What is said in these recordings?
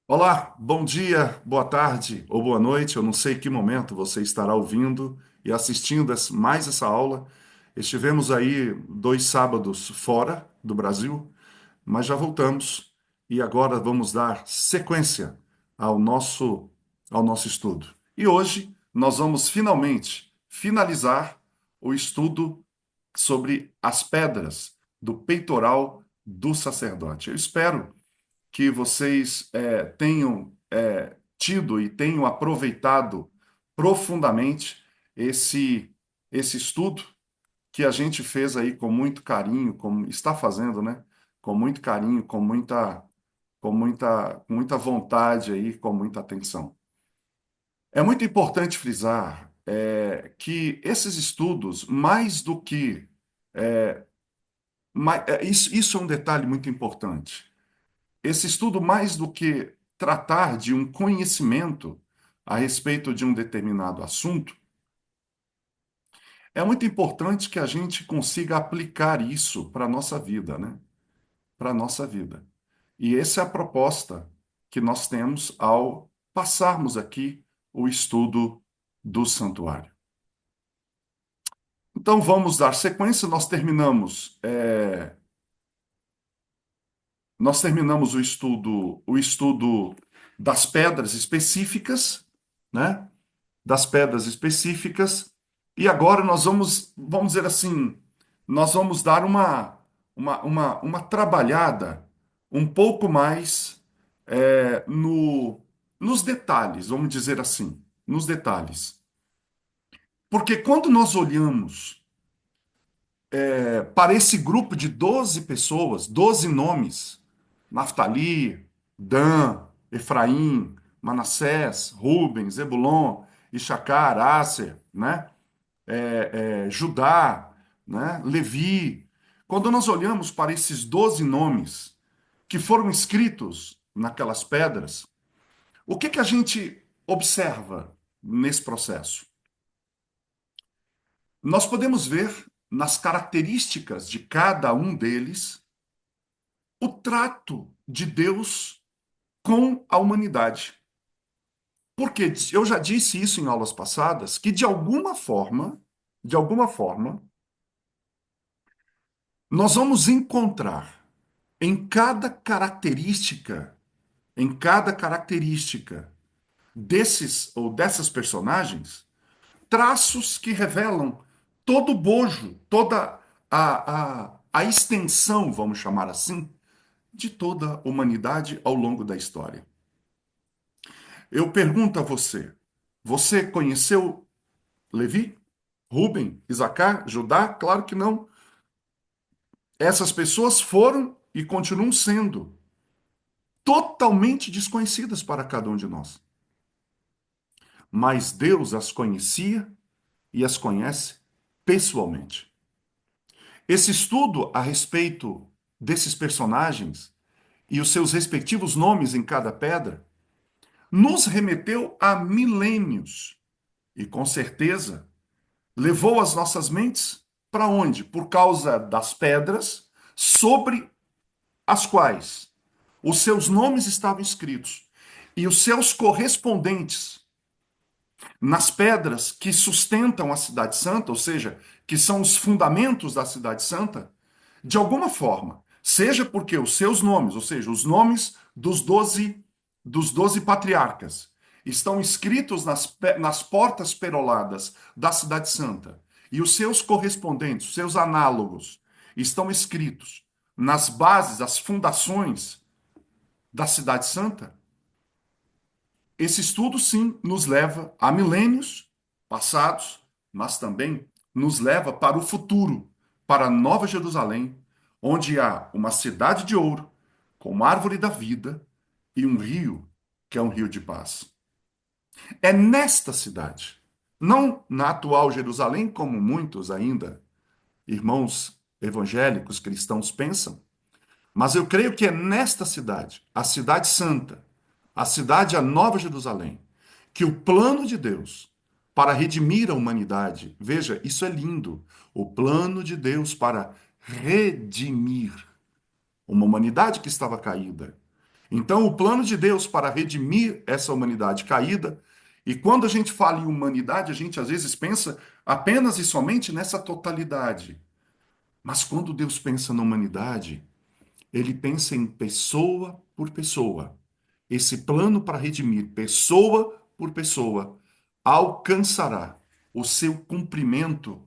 Olá, bom dia, boa tarde ou boa noite. Eu não sei que momento você estará ouvindo e assistindo mais essa aula. Estivemos aí 2 sábados fora do Brasil, mas já voltamos e agora vamos dar sequência ao nosso estudo. E hoje nós vamos finalmente finalizar o estudo sobre as pedras do peitoral do sacerdote. Eu espero que vocês tenham tido e tenham aproveitado profundamente esse, esse estudo que a gente fez aí com muito carinho, como está fazendo, né? Com muito carinho, com muita vontade aí, com muita atenção. É muito importante frisar que esses estudos, mais do que isso é um detalhe muito importante. Esse estudo, mais do que tratar de um conhecimento a respeito de um determinado assunto, é muito importante que a gente consiga aplicar isso para a nossa vida, né? Para a nossa vida. E essa é a proposta que nós temos ao passarmos aqui o estudo do santuário. Então vamos dar sequência. Nós terminamos o estudo das pedras específicas, né? Das pedras específicas. E agora vamos dizer assim, nós vamos dar uma trabalhada um pouco mais nos detalhes, vamos dizer assim, nos detalhes. Porque quando nós olhamos para esse grupo de 12 pessoas, 12 nomes, Naftali, Dan, Efraim, Manassés, Rubens, Zebulon, Issacar, Asser, né? Judá, né? Levi. Quando nós olhamos para esses 12 nomes que foram escritos naquelas pedras, o que que a gente observa nesse processo? Nós podemos ver nas características de cada um deles o trato de Deus com a humanidade. Porque eu já disse isso em aulas passadas, que de alguma forma, nós vamos encontrar em cada característica, em cada característica desses ou dessas personagens, traços que revelam todo o bojo, toda a extensão, vamos chamar assim, de toda a humanidade ao longo da história. Eu pergunto a você: você conheceu Levi? Ruben? Isacar? Judá? Claro que não. Essas pessoas foram e continuam sendo totalmente desconhecidas para cada um de nós. Mas Deus as conhecia e as conhece pessoalmente. Esse estudo a respeito desses personagens e os seus respectivos nomes em cada pedra nos remeteu a milênios e, com certeza, levou as nossas mentes para onde? Por causa das pedras sobre as quais os seus nomes estavam escritos e os seus correspondentes nas pedras que sustentam a Cidade Santa, ou seja, que são os fundamentos da Cidade Santa, de alguma forma, seja porque os seus nomes, ou seja, os nomes dos doze patriarcas, estão escritos nas portas peroladas da Cidade Santa, e os seus correspondentes, os seus análogos, estão escritos nas bases, as fundações da Cidade Santa, esse estudo, sim, nos leva a milênios passados, mas também nos leva para o futuro, para a Nova Jerusalém, onde há uma cidade de ouro, com árvore da vida e um rio, que é um rio de paz. É nesta cidade, não na atual Jerusalém, como muitos ainda, irmãos evangélicos cristãos pensam, mas eu creio que é nesta cidade, a Cidade Santa, a cidade, a Nova Jerusalém, que o plano de Deus para redimir a humanidade, veja, isso é lindo, o plano de Deus para redimir uma humanidade que estava caída, Então, o plano de Deus para redimir essa humanidade caída, e quando a gente fala em humanidade, a gente às vezes pensa apenas e somente nessa totalidade. Mas quando Deus pensa na humanidade, ele pensa em pessoa por pessoa. Esse plano para redimir pessoa por pessoa alcançará o seu cumprimento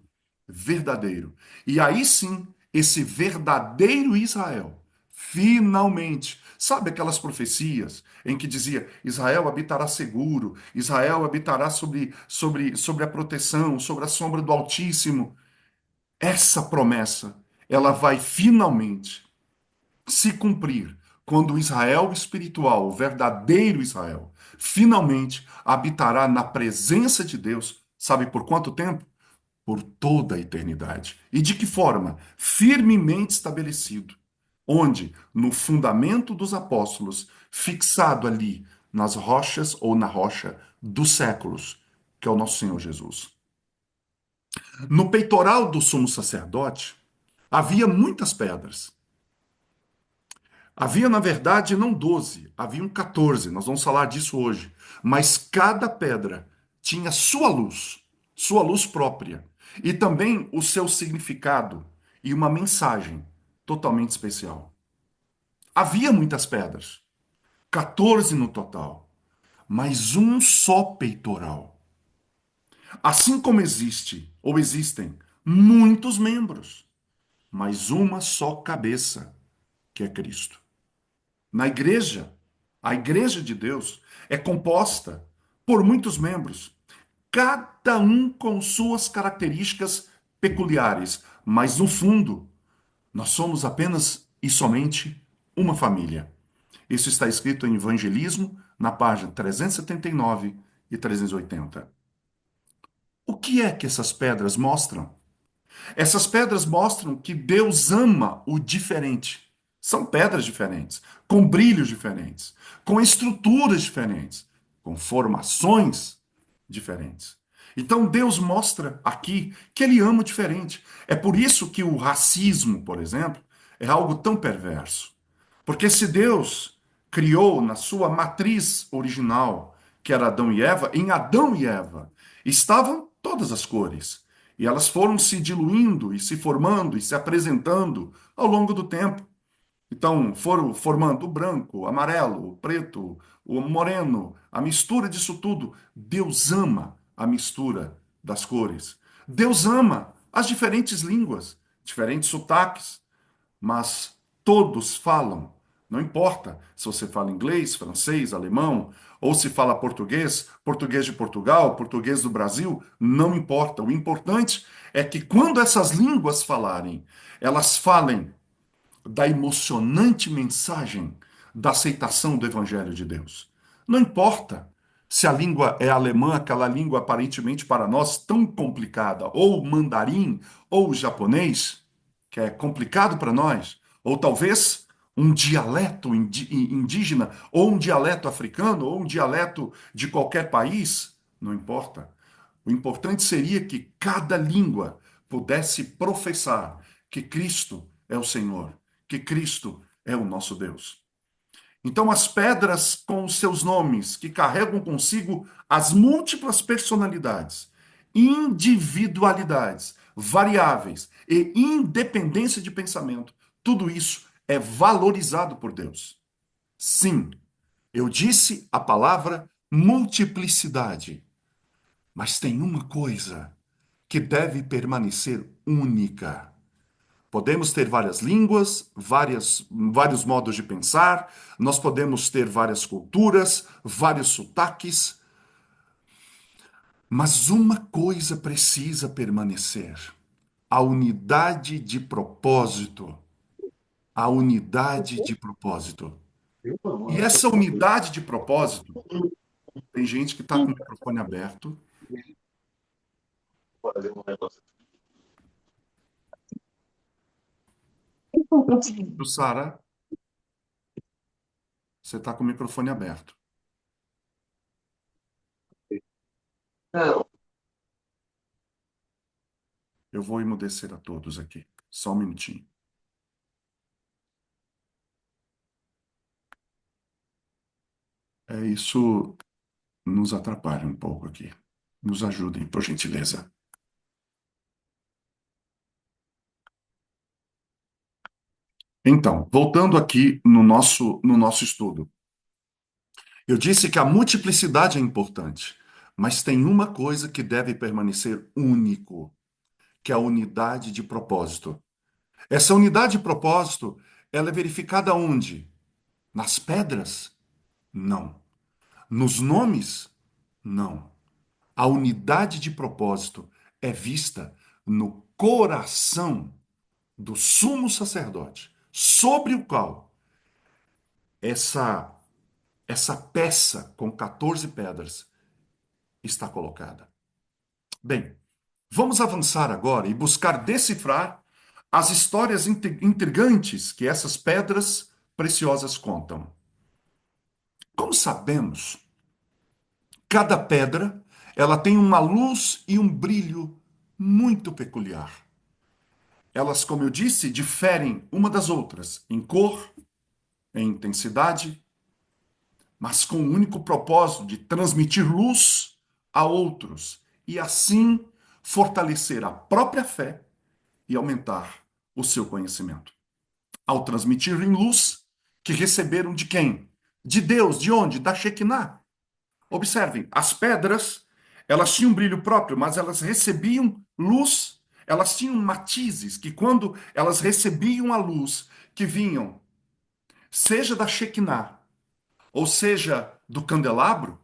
verdadeiro. E aí sim, esse verdadeiro Israel, finalmente, sabe aquelas profecias em que dizia Israel habitará seguro, Israel habitará sobre a proteção, sobre a sombra do Altíssimo. Essa promessa, ela vai finalmente se cumprir quando o Israel espiritual, o verdadeiro Israel, finalmente habitará na presença de Deus, sabe por quanto tempo? Por toda a eternidade. E de que forma? Firmemente estabelecido. Onde? No fundamento dos apóstolos, fixado ali nas rochas ou na rocha dos séculos, que é o nosso Senhor Jesus. No peitoral do sumo sacerdote havia muitas pedras. Havia, na verdade, não 12, haviam 14. Nós vamos falar disso hoje. Mas cada pedra tinha sua luz própria, e também o seu significado e uma mensagem totalmente especial. Havia muitas pedras, 14 no total, mas um só peitoral. Assim como existe ou existem muitos membros, mas uma só cabeça, que é Cristo. Na igreja, a igreja de Deus é composta por muitos membros, cada um com suas características peculiares, mas no fundo, nós somos apenas e somente uma família. Isso está escrito em Evangelismo, na página 379 e 380. O que é que essas pedras mostram? Essas pedras mostram que Deus ama o diferente. São pedras diferentes, com brilhos diferentes, com estruturas diferentes, com formações diferentes. Então Deus mostra aqui que ele ama o diferente. É por isso que o racismo, por exemplo, é algo tão perverso. Porque se Deus criou na sua matriz original, que era Adão e Eva, em Adão e Eva estavam todas as cores. E elas foram se diluindo e se formando e se apresentando ao longo do tempo. Então, foram formando o branco, o amarelo, o preto, o moreno, a mistura disso tudo. Deus ama a mistura das cores. Deus ama as diferentes línguas, diferentes sotaques, mas todos falam. Não importa se você fala inglês, francês, alemão, ou se fala português, português de Portugal, português do Brasil, não importa. O importante é que quando essas línguas falarem, elas falem da emocionante mensagem da aceitação do Evangelho de Deus. Não importa se a língua é alemã, aquela língua aparentemente para nós tão complicada, ou mandarim, ou japonês, que é complicado para nós, ou talvez um dialeto indígena, ou um dialeto africano, ou um dialeto de qualquer país, não importa. O importante seria que cada língua pudesse professar que Cristo é o Senhor, que Cristo é o nosso Deus. Então, as pedras com os seus nomes, que carregam consigo as múltiplas personalidades, individualidades, variáveis e independência de pensamento, tudo isso é valorizado por Deus. Sim, eu disse a palavra multiplicidade, mas tem uma coisa que deve permanecer única. Podemos ter várias línguas, vários modos de pensar, nós podemos ter várias culturas, vários sotaques, mas uma coisa precisa permanecer: a unidade de propósito. A unidade de propósito. E essa unidade de propósito, tem gente que está com o microfone aberto. Sara, você está com o microfone aberto. Eu vou emudecer a todos aqui. Só um minutinho. Isso nos atrapalha um pouco aqui. Nos ajudem, por gentileza. Então, voltando aqui no nosso estudo. Eu disse que a multiplicidade é importante, mas tem uma coisa que deve permanecer único, que é a unidade de propósito. Essa unidade de propósito, ela é verificada onde? Nas pedras? Não. Nos nomes? Não. A unidade de propósito é vista no coração do sumo sacerdote, sobre o qual essa essa peça com 14 pedras está colocada. Bem, vamos avançar agora e buscar decifrar as histórias intrigantes que essas pedras preciosas contam. Como sabemos, cada pedra, ela tem uma luz e um brilho muito peculiar. Elas, como eu disse, diferem uma das outras em cor, em intensidade, mas com o único propósito de transmitir luz a outros e assim fortalecer a própria fé e aumentar o seu conhecimento. Ao transmitir em luz, que receberam de quem? De Deus, de onde? Da Shekinah. Observem, as pedras, elas tinham um brilho próprio, mas elas recebiam luz, elas tinham matizes que quando elas recebiam a luz que vinham, seja da Shekinah, ou seja, do candelabro,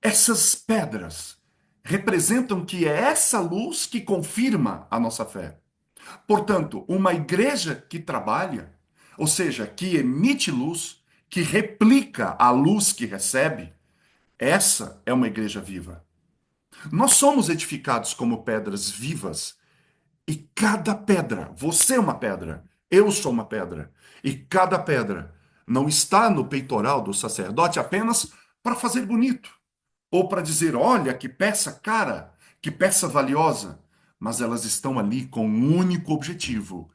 essas pedras representam que é essa luz que confirma a nossa fé. Portanto, uma igreja que trabalha, ou seja, que emite luz, que replica a luz que recebe, essa é uma igreja viva. Nós somos edificados como pedras vivas e cada pedra, você é uma pedra, eu sou uma pedra, e cada pedra não está no peitoral do sacerdote apenas para fazer bonito ou para dizer, olha que peça cara, que peça valiosa, mas elas estão ali com um único objetivo: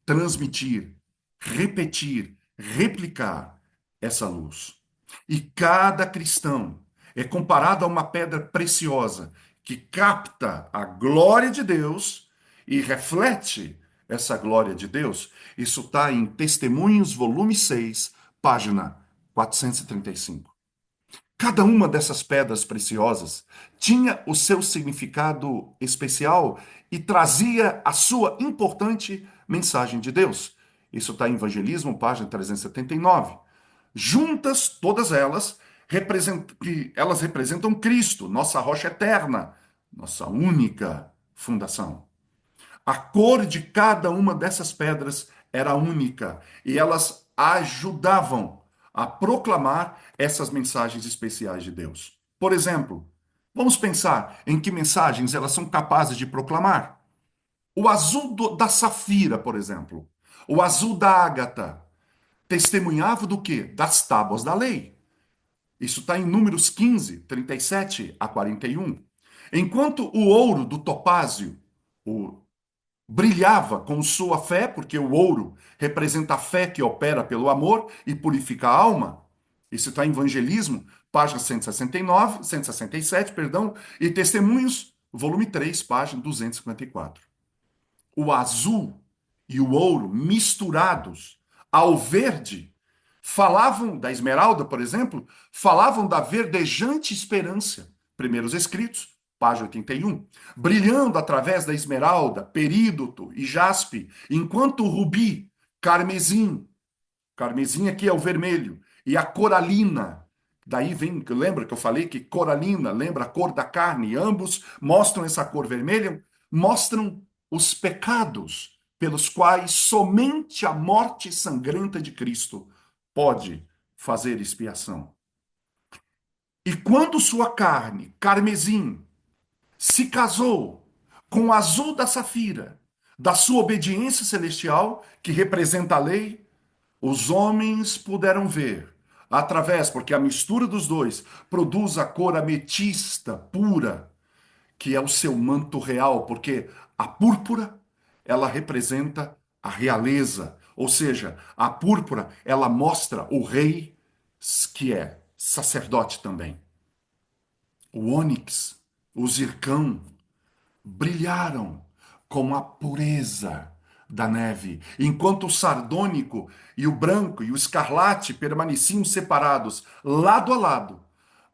transmitir, repetir, replicar essa luz. E cada cristão é comparado a uma pedra preciosa que capta a glória de Deus e reflete essa glória de Deus. Isso está em Testemunhos, volume 6, página 435. Cada uma dessas pedras preciosas tinha o seu significado especial e trazia a sua importante mensagem de Deus. Isso está em Evangelismo, página 379. Juntas, todas elas, elas representam Cristo, nossa rocha eterna, nossa única fundação. A cor de cada uma dessas pedras era única e elas ajudavam a proclamar essas mensagens especiais de Deus. Por exemplo, vamos pensar em que mensagens elas são capazes de proclamar. O azul da safira, por exemplo, o azul da ágata, testemunhava do quê? Das tábuas da lei. Isso está em Números 15, 37 a 41. Enquanto o ouro do topázio, o brilhava com sua fé, porque o ouro representa a fé que opera pelo amor e purifica a alma. Isso está em Evangelismo, página 169, 167, perdão, e Testemunhos, volume 3, página 254. O azul e o ouro misturados ao verde falavam da esmeralda, por exemplo, falavam da verdejante esperança. Primeiros escritos, página 81. Brilhando através da esmeralda, perídoto e jaspe, enquanto o rubi, carmesim, carmesim aqui é o vermelho, e a coralina, daí vem, lembra que eu falei que coralina lembra a cor da carne, ambos mostram essa cor vermelha, mostram os pecados pelos quais somente a morte sangrenta de Cristo pode fazer expiação. E quando sua carne, carmesim, se casou com o azul da safira, da sua obediência celestial, que representa a lei, os homens puderam ver, através, porque a mistura dos dois produz a cor ametista pura, que é o seu manto real, porque a púrpura, ela representa a realeza, Ou seja, a púrpura, ela mostra o rei que é sacerdote também. O ônix, o zircão, brilharam com a pureza da neve, enquanto o sardônico e o branco e o escarlate permaneciam separados, lado a lado,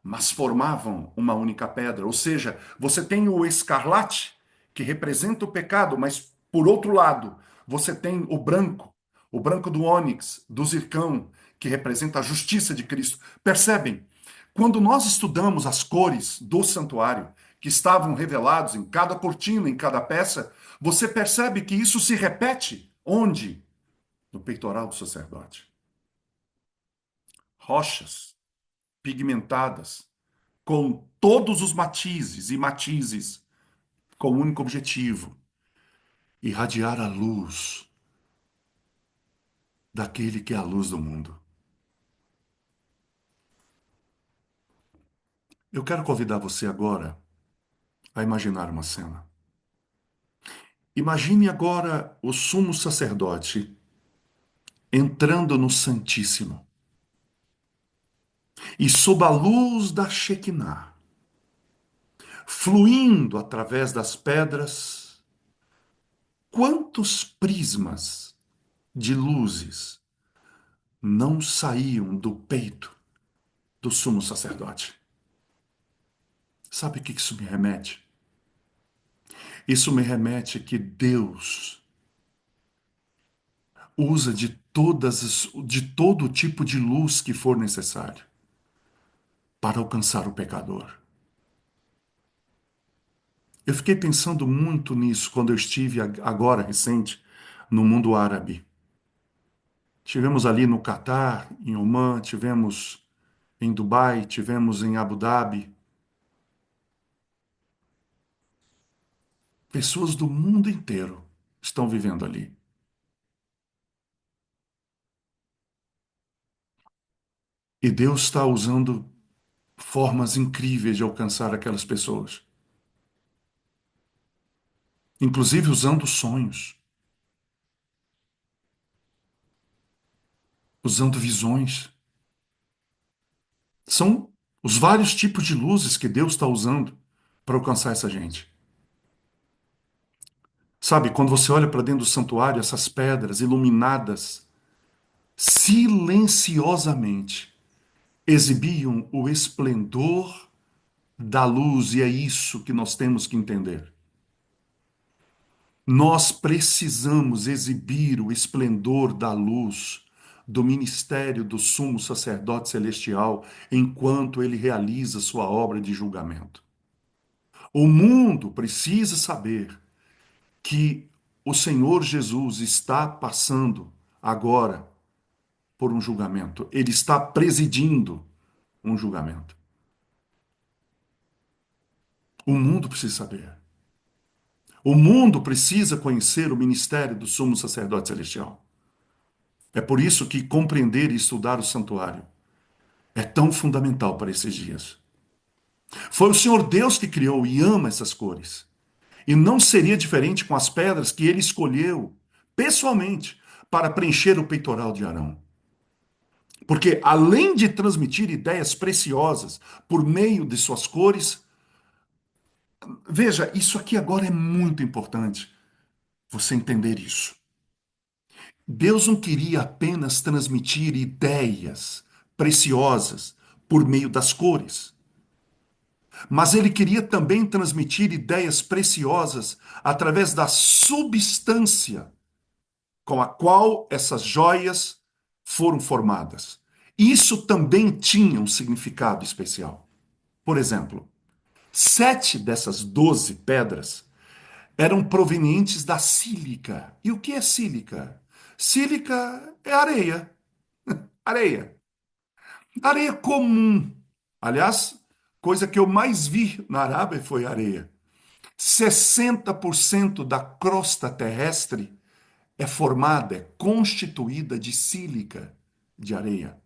mas formavam uma única pedra. Ou seja, você tem o escarlate, que representa o pecado, mas por outro lado, você tem o branco do ônix, do zircão, que representa a justiça de Cristo. Percebem? Quando nós estudamos as cores do santuário, que estavam revelados em cada cortina, em cada peça, você percebe que isso se repete onde? No peitoral do sacerdote. Rochas pigmentadas, com todos os matizes, com o único objetivo: irradiar a luz daquele que é a luz do mundo. Eu quero convidar você agora a imaginar uma cena. Imagine agora o sumo sacerdote entrando no Santíssimo e sob a luz da Shekinah, fluindo através das pedras, quantos prismas de luzes não saíam do peito do sumo sacerdote? Sabe o que isso me remete? Isso me remete que Deus usa de todo tipo de luz que for necessário para alcançar o pecador. Eu fiquei pensando muito nisso quando eu estive agora recente no mundo árabe. Tivemos ali no Catar, em Omã, tivemos em Dubai, tivemos em Abu Dhabi. Pessoas do mundo inteiro estão vivendo ali. E Deus está usando formas incríveis de alcançar aquelas pessoas, inclusive usando sonhos, usando visões. São os vários tipos de luzes que Deus está usando para alcançar essa gente. Sabe, quando você olha para dentro do santuário, essas pedras iluminadas silenciosamente exibiam o esplendor da luz, e é isso que nós temos que entender. Nós precisamos exibir o esplendor da luz do ministério do sumo sacerdote celestial enquanto ele realiza sua obra de julgamento. O mundo precisa saber que o Senhor Jesus está passando agora por um julgamento. Ele está presidindo um julgamento. O mundo precisa saber. O mundo precisa conhecer o ministério do sumo sacerdote celestial. É por isso que compreender e estudar o santuário é tão fundamental para esses dias. Foi o Senhor Deus que criou e ama essas cores. E não seria diferente com as pedras que ele escolheu pessoalmente para preencher o peitoral de Arão. Porque além de transmitir ideias preciosas por meio de suas cores, veja, isso aqui agora é muito importante você entender isso. Deus não queria apenas transmitir ideias preciosas por meio das cores, mas ele queria também transmitir ideias preciosas através da substância com a qual essas joias foram formadas. Isso também tinha um significado especial. Por exemplo, 7 dessas 12 pedras eram provenientes da sílica. E o que é sílica? Sílica é areia. Areia. Areia comum. Aliás, coisa que eu mais vi na Arábia foi areia. 60% da crosta terrestre é formada, é constituída de sílica, de areia.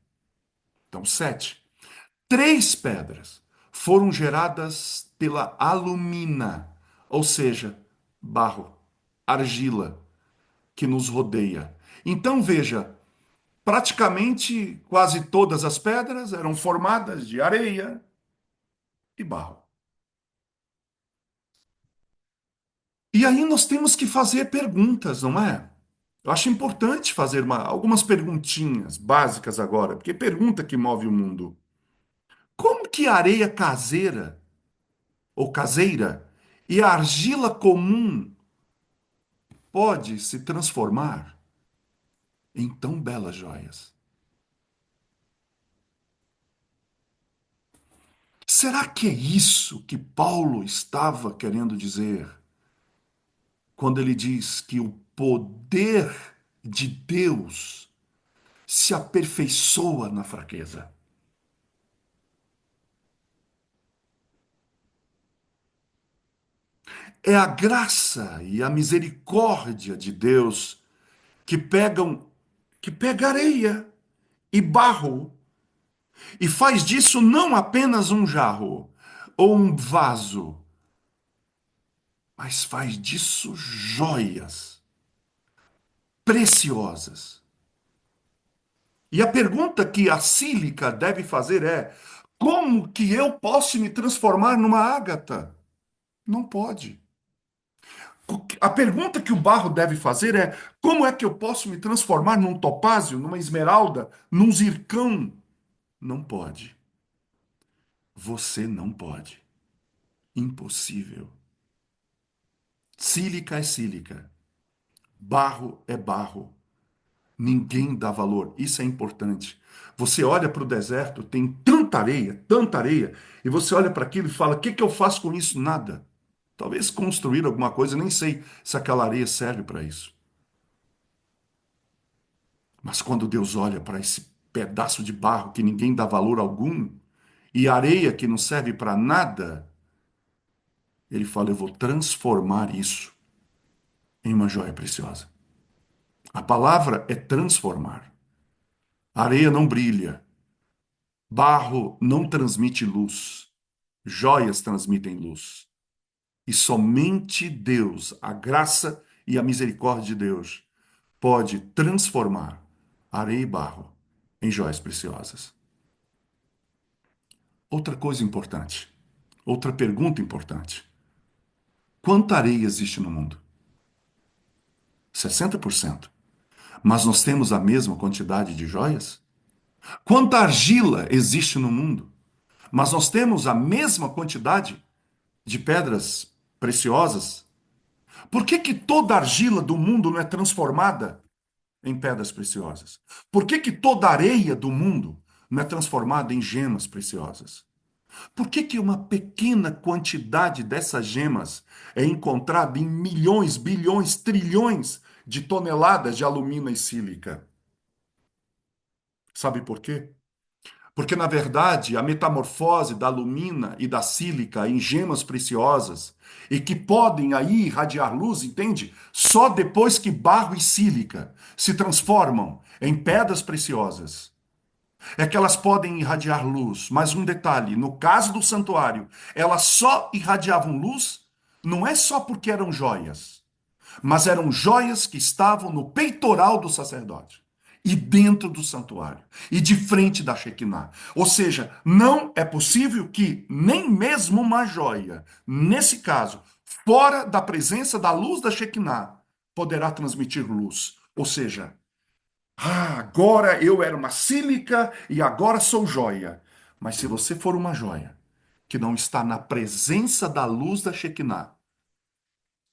Então, 7. 3 pedras foram geradas pela alumina, ou seja, barro, argila, que nos rodeia. Então veja, praticamente quase todas as pedras eram formadas de areia e barro. E aí nós temos que fazer perguntas, não é? Eu acho importante fazer algumas perguntinhas básicas agora, porque pergunta que move o mundo. Como que a areia caseira ou caseira e a argila comum pode se transformar em tão belas joias? Será que é isso que Paulo estava querendo dizer quando ele diz que o poder de Deus se aperfeiçoa na fraqueza? É a graça e a misericórdia de Deus que pega areia e barro e faz disso não apenas um jarro ou um vaso, mas faz disso joias preciosas. E a pergunta que a sílica deve fazer é: como que eu posso me transformar numa ágata? Não pode. A pergunta que o barro deve fazer é: como é que eu posso me transformar num topázio, numa esmeralda, num zircão? Não pode. Você não pode. Impossível. Sílica é sílica. Barro é barro. Ninguém dá valor. Isso é importante. Você olha para o deserto, tem tanta areia, e você olha para aquilo e fala: o que que eu faço com isso? Nada. Talvez construir alguma coisa, nem sei se aquela areia serve para isso. Mas quando Deus olha para esse pedaço de barro que ninguém dá valor algum, e areia que não serve para nada, ele fala: eu vou transformar isso em uma joia preciosa. A palavra é transformar. A areia não brilha, barro não transmite luz, joias transmitem luz. E somente Deus, a graça e a misericórdia de Deus, pode transformar areia e barro em joias preciosas. Outra coisa importante, outra pergunta importante. Quanta areia existe no mundo? 60%. Mas nós temos a mesma quantidade de joias? Quanta argila existe no mundo? Mas nós temos a mesma quantidade de pedras preciosas? Por que que toda argila do mundo não é transformada em pedras preciosas? Por que que toda areia do mundo não é transformada em gemas preciosas? Por que que uma pequena quantidade dessas gemas é encontrada em milhões, bilhões, trilhões de toneladas de alumina e sílica? Sabe por quê? Porque, na verdade, a metamorfose da alumina e da sílica em gemas preciosas e que podem aí irradiar luz, entende? Só depois que barro e sílica se transformam em pedras preciosas é que elas podem irradiar luz. Mas um detalhe, no caso do santuário, elas só irradiavam luz não é só porque eram joias, mas eram joias que estavam no peitoral do sacerdote e dentro do santuário e de frente da Shekinah. Ou seja, não é possível que nem mesmo uma joia, nesse caso, fora da presença da luz da Shekinah, poderá transmitir luz. Ou seja, agora eu era uma sílica e agora sou joia. Mas se você for uma joia que não está na presença da luz da Shekinah,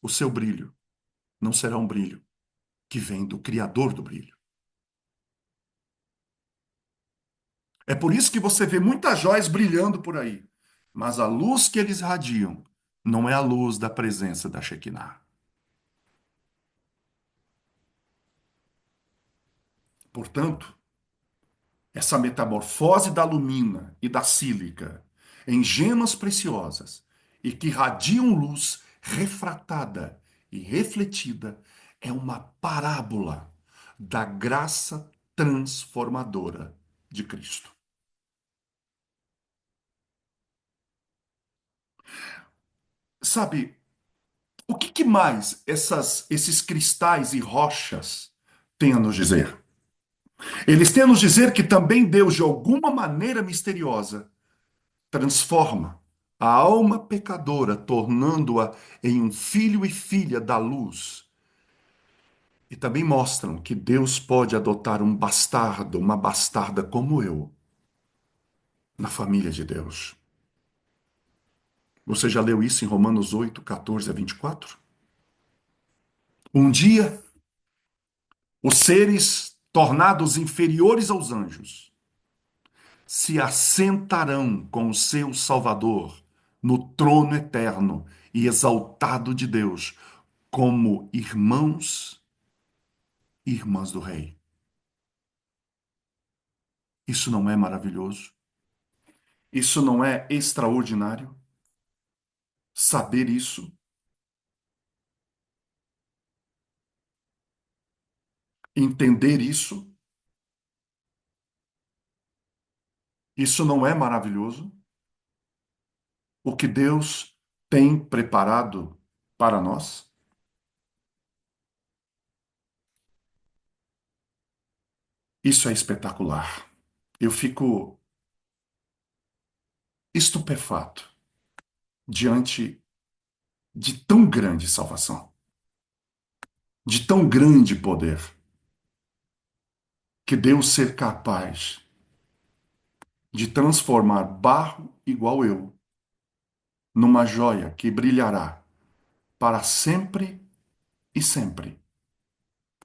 o seu brilho não será um brilho que vem do Criador do brilho. É por isso que você vê muitas joias brilhando por aí. Mas a luz que eles radiam não é a luz da presença da Shekinah. Portanto, essa metamorfose da alumina e da sílica em gemas preciosas e que radiam luz refratada e refletida é uma parábola da graça transformadora de Cristo. Sabe, o que mais esses cristais e rochas têm a nos dizer. Eles têm a nos dizer que também Deus, de alguma maneira misteriosa, transforma a alma pecadora, tornando-a em um filho e filha da luz. E também mostram que Deus pode adotar um bastardo, uma bastarda como eu, na família de Deus. Você já leu isso em Romanos 8, 14 a 24? Um dia, os seres tornados inferiores aos anjos se assentarão com o seu Salvador no trono eterno e exaltado de Deus, como irmãos e irmãs do Rei. Isso não é maravilhoso? Isso não é extraordinário? Saber isso, entender isso, isso não é maravilhoso? O que Deus tem preparado para nós? Isso é espetacular. Eu fico estupefato diante de tão grande salvação, de tão grande poder, que Deus ser capaz de transformar barro igual eu numa joia que brilhará para sempre e sempre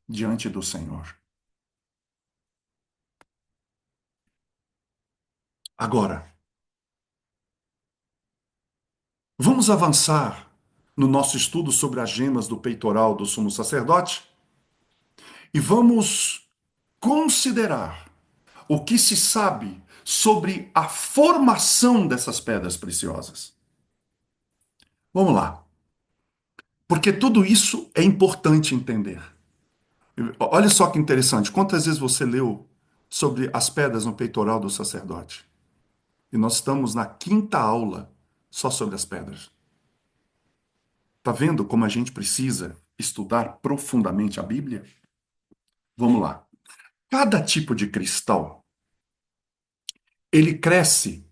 diante do Senhor. Agora, vamos avançar no nosso estudo sobre as gemas do peitoral do sumo sacerdote e vamos considerar o que se sabe sobre a formação dessas pedras preciosas. Vamos lá, porque tudo isso é importante entender. Olha só que interessante, quantas vezes você leu sobre as pedras no peitoral do sacerdote? E nós estamos na quinta aula só sobre as pedras. Tá vendo como a gente precisa estudar profundamente a Bíblia? Vamos lá. Cada tipo de cristal, ele cresce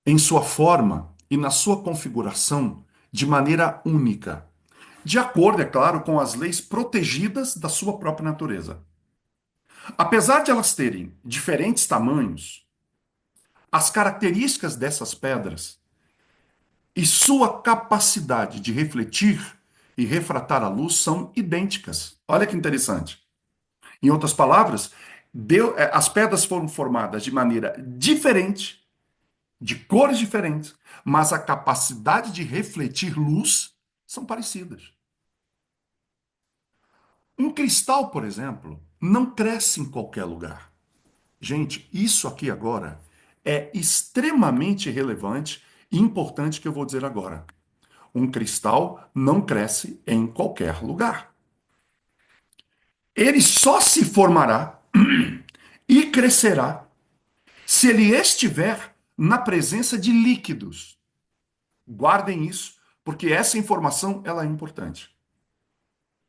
em sua forma e na sua configuração de maneira única, de acordo, é claro, com as leis protegidas da sua própria natureza. Apesar de elas terem diferentes tamanhos, as características dessas pedras e sua capacidade de refletir e refratar a luz são idênticas. Olha que interessante. Em outras palavras, as pedras foram formadas de maneira diferente, de cores diferentes, mas a capacidade de refletir luz são parecidas. Um cristal, por exemplo, não cresce em qualquer lugar. Gente, isso aqui agora é extremamente relevante e importante que eu vou dizer agora. Um cristal não cresce em qualquer lugar. Ele só se formará e crescerá se ele estiver na presença de líquidos. Guardem isso, porque essa informação ela é importante.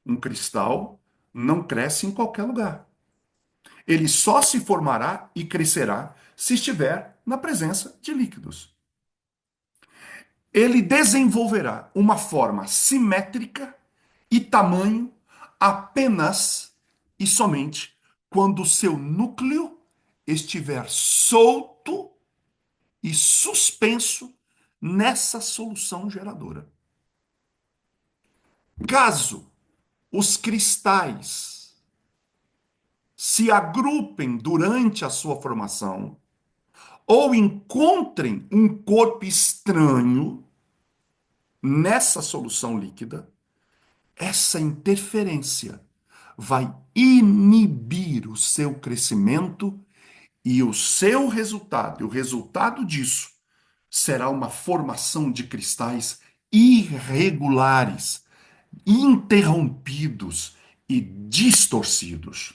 Um cristal não cresce em qualquer lugar. Ele só se formará e crescerá se estiver na presença de líquidos. Ele desenvolverá uma forma simétrica e tamanho apenas e somente quando o seu núcleo estiver solto e suspenso nessa solução geradora. Caso os cristais se agrupem durante a sua formação ou encontrem um corpo estranho nessa solução líquida, essa interferência vai inibir o seu crescimento e o seu resultado, e o resultado disso será uma formação de cristais irregulares, interrompidos e distorcidos.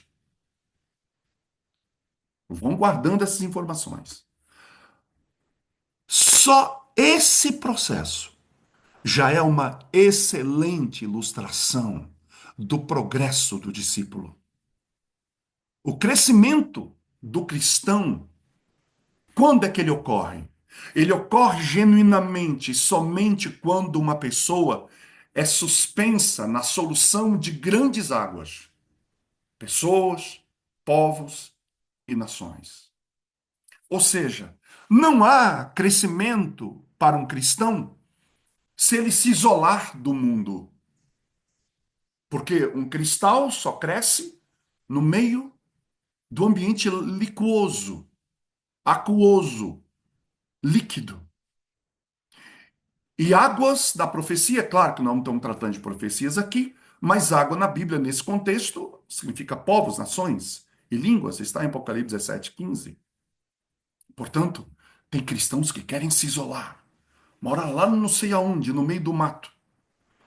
Vão guardando essas informações. Só esse processo já é uma excelente ilustração do progresso do discípulo. O crescimento do cristão, quando é que ele ocorre? Ele ocorre genuinamente, somente quando uma pessoa é suspensa na solução de grandes águas. Pessoas, povos e nações. Ou seja, não há crescimento para um cristão se ele se isolar do mundo. Porque um cristal só cresce no meio do ambiente liquoso, aquoso, líquido. E águas da profecia, é claro que não estamos tratando de profecias aqui, mas água na Bíblia, nesse contexto, significa povos, nações e línguas, está em Apocalipse 17:15. Portanto, tem cristãos que querem se isolar, morar lá não sei aonde, no meio do mato.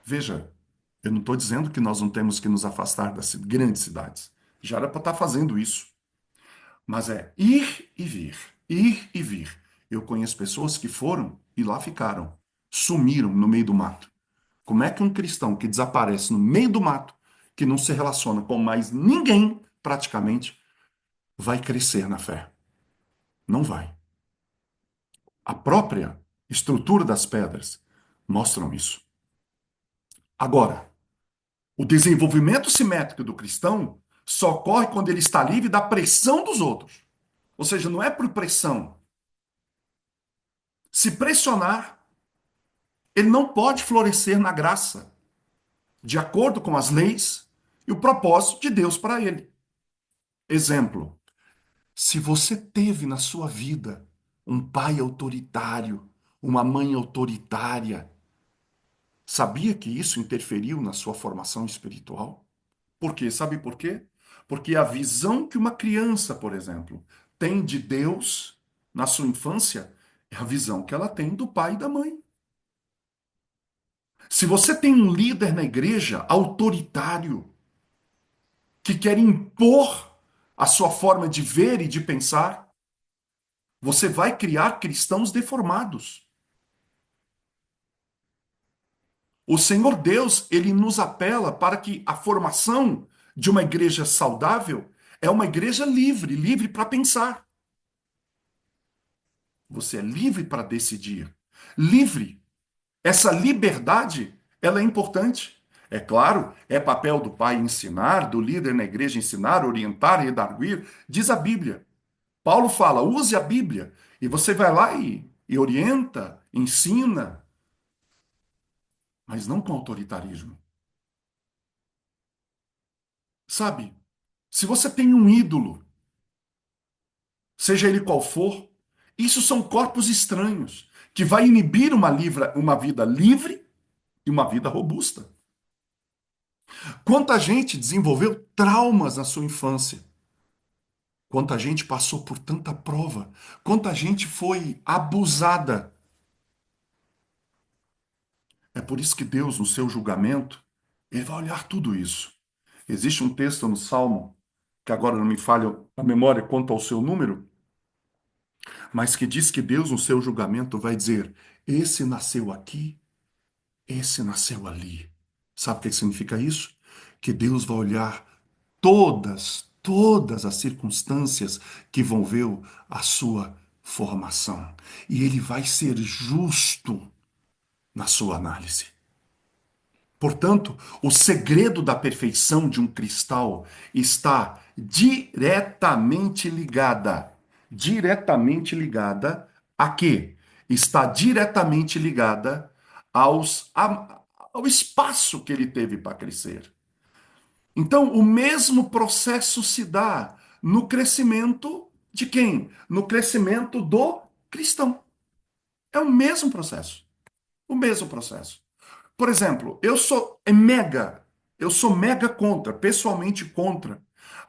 Veja, eu não estou dizendo que nós não temos que nos afastar das grandes cidades. Já era para estar fazendo isso. Mas é ir e vir, ir e vir. Eu conheço pessoas que foram e lá ficaram, sumiram no meio do mato. Como é que um cristão que desaparece no meio do mato, que não se relaciona com mais ninguém, praticamente, vai crescer na fé? Não vai. A própria estrutura das pedras mostram isso. Agora, o desenvolvimento simétrico do cristão só ocorre quando ele está livre da pressão dos outros. Ou seja, não é por pressão. Se pressionar, ele não pode florescer na graça, de acordo com as leis e o propósito de Deus para ele. Exemplo: se você teve na sua vida um pai autoritário, uma mãe autoritária, sabia que isso interferiu na sua formação espiritual? Por quê? Sabe por quê? Porque a visão que uma criança, por exemplo, tem de Deus na sua infância é a visão que ela tem do pai e da mãe. Se você tem um líder na igreja autoritário, que quer impor a sua forma de ver e de pensar, você vai criar cristãos deformados. O Senhor Deus, ele nos apela para que a formação de uma igreja saudável é uma igreja livre, livre para pensar. Você é livre para decidir. Livre. Essa liberdade, ela é importante. É claro, é papel do pai ensinar, do líder na igreja ensinar, orientar, redarguir, diz a Bíblia. Paulo fala, use a Bíblia. E você vai lá e orienta, ensina, mas não com autoritarismo. Sabe? Se você tem um ídolo, seja ele qual for, isso são corpos estranhos, que vai inibir uma vida livre e uma vida robusta. Quanta gente desenvolveu traumas na sua infância. Quanta gente passou por tanta prova. Quanta gente foi abusada. É por isso que Deus, no seu julgamento, ele vai olhar tudo isso. Existe um texto no Salmo, que agora não me falha a memória quanto ao seu número, mas que diz que Deus, no seu julgamento, vai dizer: esse nasceu aqui, esse nasceu ali. Sabe o que significa isso? Que Deus vai olhar todas as circunstâncias que vão ver a sua formação. E ele vai ser justo na sua análise. Portanto, o segredo da perfeição de um cristal está diretamente ligada a quê? Está diretamente ligada ao espaço que ele teve para crescer. Então, o mesmo processo se dá no crescimento de quem? No crescimento do cristão. É o mesmo processo. O mesmo processo. Por exemplo, eu sou mega contra, pessoalmente contra,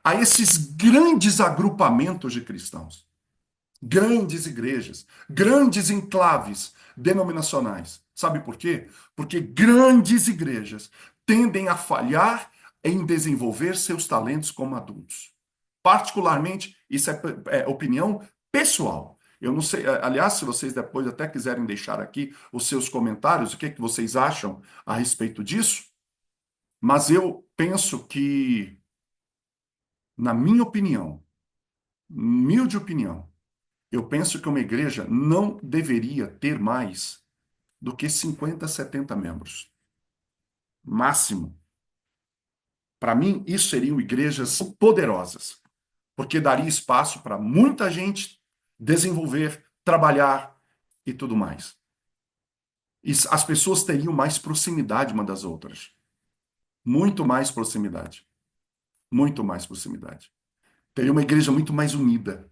a esses grandes agrupamentos de cristãos, grandes igrejas, grandes enclaves denominacionais. Sabe por quê? Porque grandes igrejas tendem a falhar em desenvolver seus talentos como adultos. Particularmente, isso é opinião pessoal. Eu não sei, aliás, se vocês depois até quiserem deixar aqui os seus comentários, o que que vocês acham a respeito disso, mas eu penso que Na minha opinião, humilde opinião, eu penso que uma igreja não deveria ter mais do que 50, 70 membros. Máximo. Para mim, isso seriam igrejas poderosas, porque daria espaço para muita gente desenvolver, trabalhar e tudo mais. E as pessoas teriam mais proximidade uma das outras. Muito mais proximidade. Muito mais proximidade. Teria uma igreja muito mais unida.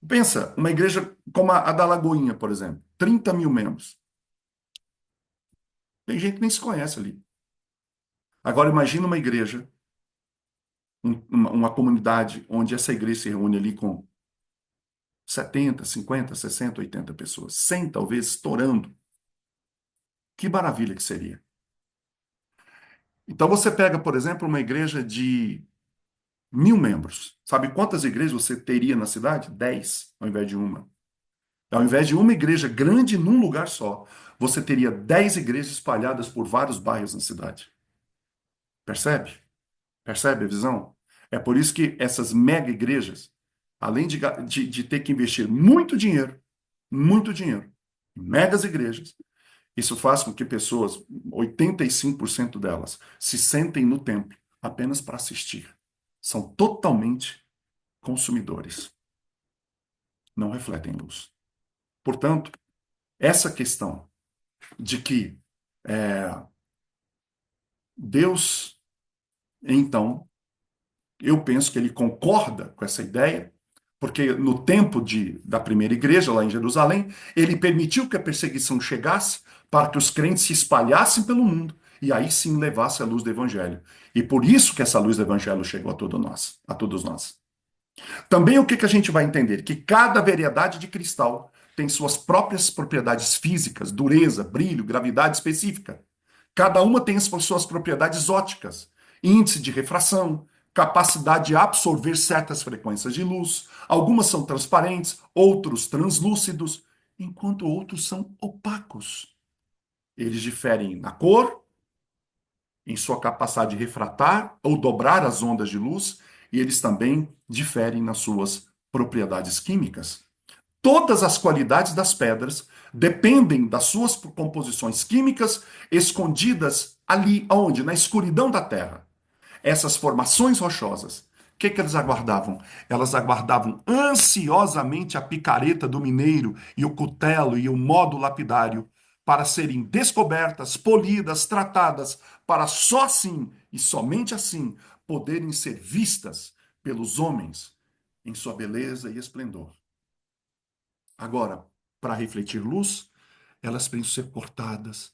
Pensa, uma igreja como a da Lagoinha, por exemplo, 30 mil membros. Tem gente que nem se conhece ali. Agora imagina uma igreja, uma comunidade onde essa igreja se reúne ali com 70, 50, 60, 80 pessoas, 100 talvez estourando. Que maravilha que seria. Então você pega, por exemplo, uma igreja de 1.000 membros. Sabe quantas igrejas você teria na cidade? 10, ao invés de uma. Ao invés de uma igreja grande num lugar só, você teria 10 igrejas espalhadas por vários bairros na cidade. Percebe? Percebe a visão? É por isso que essas mega igrejas, além de ter que investir muito dinheiro, em megas igrejas, isso faz com que pessoas, 85% delas, se sentem no templo apenas para assistir. São totalmente consumidores, não refletem luz. Portanto, essa questão de que Deus, então, eu penso que ele concorda com essa ideia, porque no tempo da primeira igreja, lá em Jerusalém, ele permitiu que a perseguição chegasse para que os crentes se espalhassem pelo mundo e aí sim levasse a luz do evangelho. E por isso que essa luz do evangelho chegou a todos nós. Também o que que a gente vai entender? Que cada variedade de cristal tem suas próprias propriedades físicas, dureza, brilho, gravidade específica. Cada uma tem as suas propriedades ópticas, índice de refração, capacidade de absorver certas frequências de luz. Algumas são transparentes, outros translúcidos, enquanto outros são opacos. Eles diferem na cor, em sua capacidade de refratar ou dobrar as ondas de luz, e eles também diferem nas suas propriedades químicas. Todas as qualidades das pedras dependem das suas composições químicas escondidas ali, onde? Na escuridão da Terra. Essas formações rochosas, o que que eles aguardavam? Elas aguardavam ansiosamente a picareta do mineiro e o cutelo e o modo lapidário para serem descobertas, polidas, tratadas, para só assim e somente assim poderem ser vistas pelos homens em sua beleza e esplendor. Agora, para refletir luz, elas precisam ser cortadas,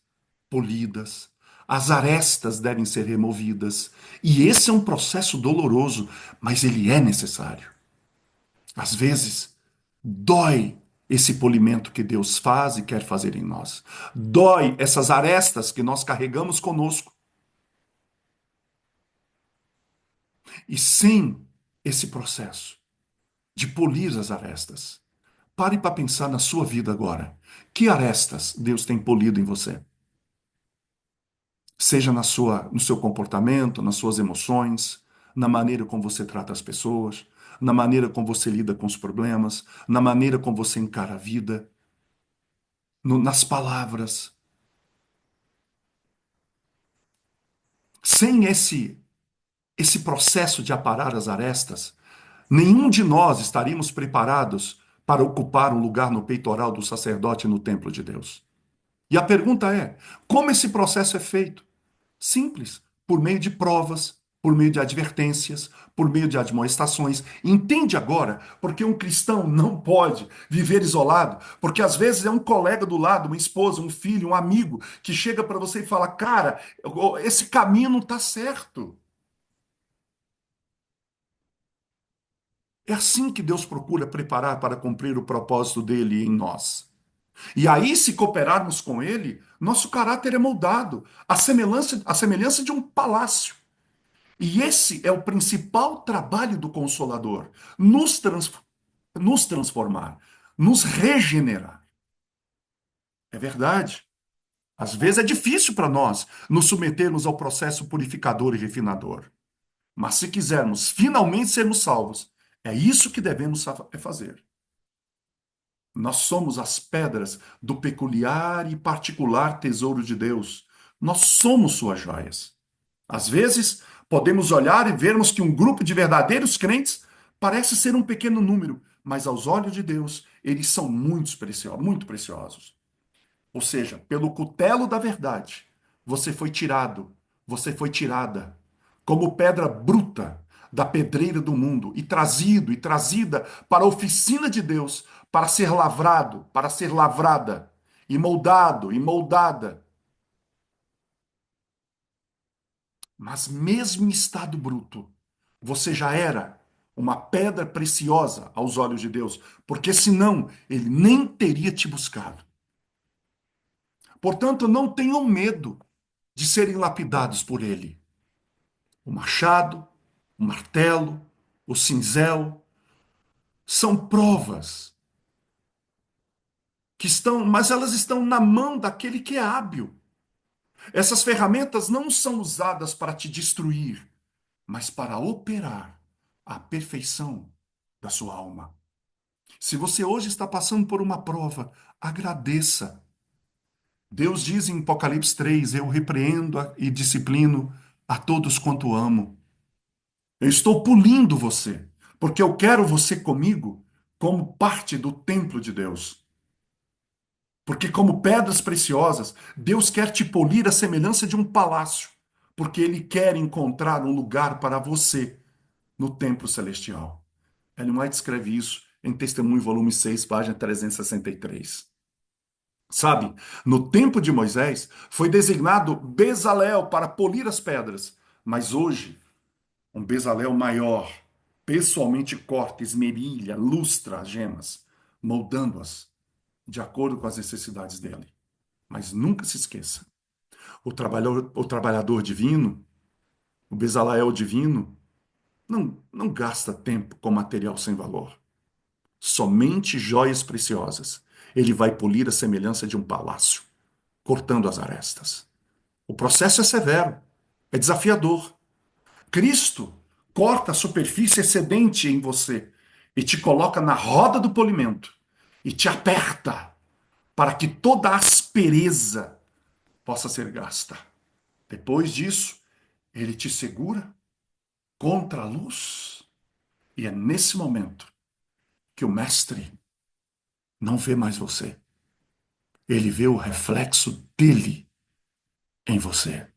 polidas, as arestas devem ser removidas. E esse é um processo doloroso, mas ele é necessário. Às vezes, dói esse polimento que Deus faz e quer fazer em nós. Dói essas arestas que nós carregamos conosco. E sem esse processo de polir as arestas, pare para pensar na sua vida agora. Que arestas Deus tem polido em você? Seja no seu comportamento, nas suas emoções, na maneira como você trata as pessoas, na maneira como você lida com os problemas, na maneira como você encara a vida, nas palavras. Sem esse processo de aparar as arestas, nenhum de nós estaríamos preparados para ocupar um lugar no peitoral do sacerdote no templo de Deus. E a pergunta é: como esse processo é feito? Simples, por meio de provas, por meio de advertências, por meio de admoestações. Entende agora porque um cristão não pode viver isolado? Porque às vezes é um colega do lado, uma esposa, um filho, um amigo, que chega para você e fala: Cara, esse caminho não está certo. É assim que Deus procura preparar para cumprir o propósito dele em nós. E aí, se cooperarmos com ele, nosso caráter é moldado, a semelhança de um palácio. E esse é o principal trabalho do Consolador: nos, trans, nos transformar, nos regenerar. É verdade. Às vezes é difícil para nós nos submetermos ao processo purificador e refinador. Mas se quisermos finalmente sermos salvos, é isso que devemos fazer. Nós somos as pedras do peculiar e particular tesouro de Deus. Nós somos suas joias. Às vezes, podemos olhar e vermos que um grupo de verdadeiros crentes parece ser um pequeno número, mas aos olhos de Deus, eles são muito preciosos. Ou seja, pelo cutelo da verdade, você foi tirado, você foi tirada, como pedra bruta da pedreira do mundo, e trazido e trazida para a oficina de Deus, para ser lavrado, para ser lavrada, e moldado e moldada. Mas mesmo em estado bruto, você já era uma pedra preciosa aos olhos de Deus, porque senão ele nem teria te buscado. Portanto, não tenham medo de serem lapidados por ele. O machado, o martelo, o cinzel são provas que estão, mas elas estão na mão daquele que é hábil. Essas ferramentas não são usadas para te destruir, mas para operar a perfeição da sua alma. Se você hoje está passando por uma prova, agradeça. Deus diz em Apocalipse 3: Eu repreendo e disciplino a todos quanto amo. Eu estou polindo você, porque eu quero você comigo como parte do templo de Deus. Porque, como pedras preciosas, Deus quer te polir à semelhança de um palácio, porque Ele quer encontrar um lugar para você no templo celestial. Ellen White escreve isso em Testemunho, volume 6, página 363. Sabe, no tempo de Moisés foi designado Bezalel para polir as pedras, mas hoje um Bezalel maior pessoalmente corta, esmerilha, lustra as gemas, moldando-as de acordo com as necessidades dele. Mas nunca se esqueça, o trabalhador divino, o Bezalel divino, não gasta tempo com material sem valor. Somente joias preciosas. Ele vai polir a semelhança de um palácio, cortando as arestas. O processo é severo, é desafiador. Cristo corta a superfície excedente em você e te coloca na roda do polimento e te aperta para que toda a aspereza possa ser gasta. Depois disso, ele te segura contra a luz e é nesse momento que o mestre não vê mais você. Ele vê o reflexo dele em você.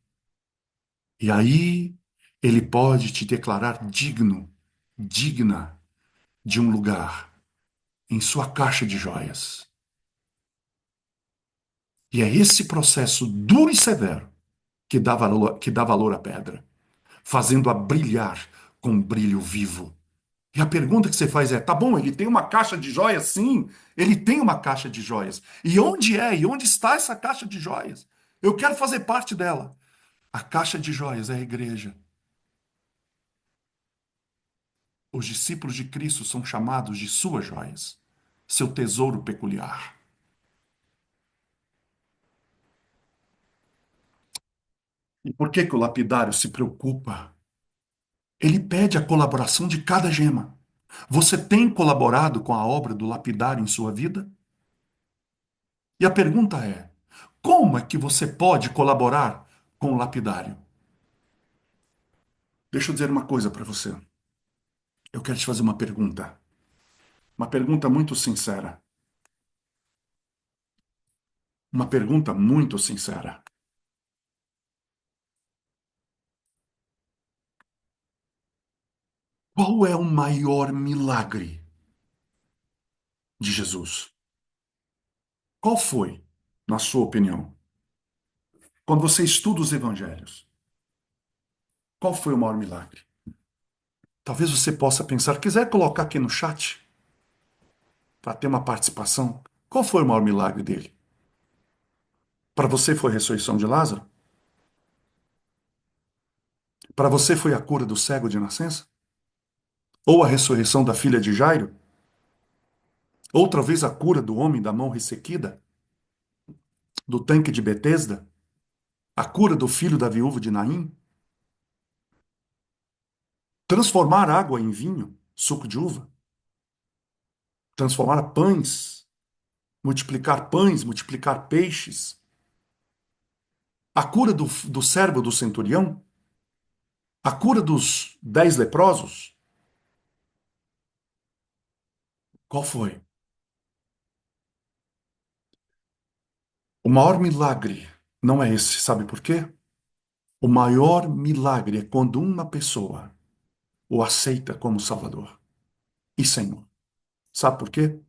E aí ele pode te declarar digno, digna de um lugar em sua caixa de joias. E é esse processo duro e severo que dá valor à pedra, fazendo-a brilhar com um brilho vivo. E a pergunta que você faz é: tá bom, ele tem uma caixa de joias? Sim, ele tem uma caixa de joias. E onde é? E onde está essa caixa de joias? Eu quero fazer parte dela. A caixa de joias é a igreja. Os discípulos de Cristo são chamados de suas joias, seu tesouro peculiar. E por que que o lapidário se preocupa? Ele pede a colaboração de cada gema. Você tem colaborado com a obra do lapidário em sua vida? E a pergunta é: como é que você pode colaborar com o lapidário? Deixa eu dizer uma coisa para você. Eu quero te fazer uma pergunta. Uma pergunta muito sincera. Uma pergunta muito sincera. Qual é o maior milagre de Jesus? Qual foi, na sua opinião? Quando você estuda os evangelhos, qual foi o maior milagre? Talvez você possa pensar, quiser colocar aqui no chat, para ter uma participação, qual foi o maior milagre dele? Para você foi a ressurreição de Lázaro? Para você foi a cura do cego de nascença? Ou a ressurreição da filha de Jairo? Ou talvez a cura do homem da mão ressequida? Do tanque de Betesda? A cura do filho da viúva de Naim? transformar água em vinho, suco de uva, transformar pães, multiplicar peixes, a cura do servo do centurião, a cura dos 10 leprosos. Qual foi? O maior milagre não é esse, sabe por quê? O maior milagre é quando uma pessoa o aceita como Salvador e Senhor. Sabe por quê?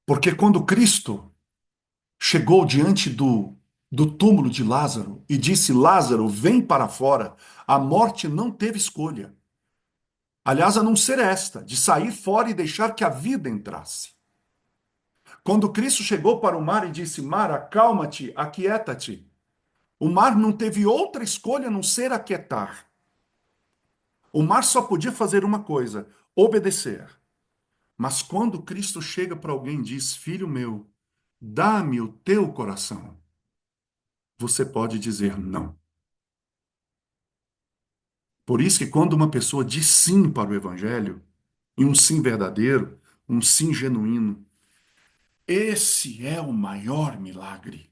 Porque quando Cristo chegou diante do túmulo de Lázaro e disse: Lázaro, vem para fora, a morte não teve escolha. Aliás, a não ser esta, de sair fora e deixar que a vida entrasse. Quando Cristo chegou para o mar e disse: Mar, acalma-te, aquieta-te, o mar não teve outra escolha a não ser aquietar. O mar só podia fazer uma coisa: obedecer. Mas quando Cristo chega para alguém e diz: Filho meu, dá-me o teu coração, você pode dizer não. Por isso que quando uma pessoa diz sim para o evangelho, e um sim verdadeiro, um sim genuíno, esse é o maior milagre.